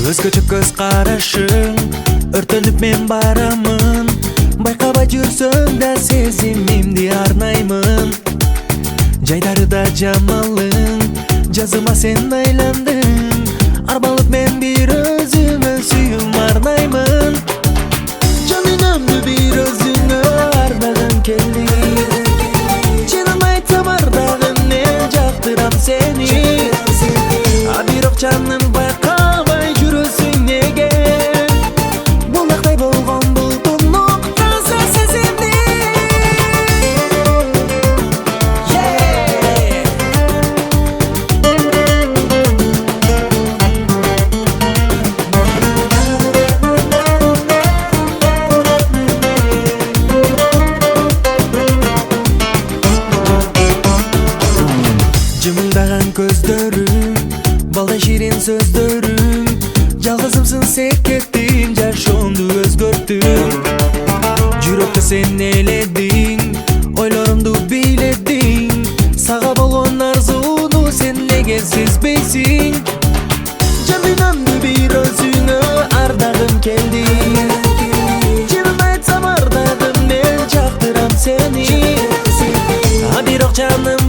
Өзгөчө көз карашың өртөнүп мен барамын, байкабай жүрсөң да сезимимди арнаймын. Жайдарыда жамалың, жазыма сен айландың, арбалып мен бир өзүмө сүйүүм арнаймын. Жанымды бир өзүңө ардагым келди, чынын айтсам ардагым мен жактырам сени. А бирок жаным байкабай жүрөсүң неге, булактай болгон бултун ноктасы сезимди. Жымылдаган көздөрүң, балдай ширин сөздөрүң, жалгызымсың секеттин, жашоомду өзгөрттүң. Жүрөктө сен эледиң, ойлорумду бийледиң, сага болгон арзууну сен неге сезбейсиң? Жан дүйнөмдү бир өзүңө ардагым келди, чынын айтсам ардагым мен жактырам сени. А бирок жаным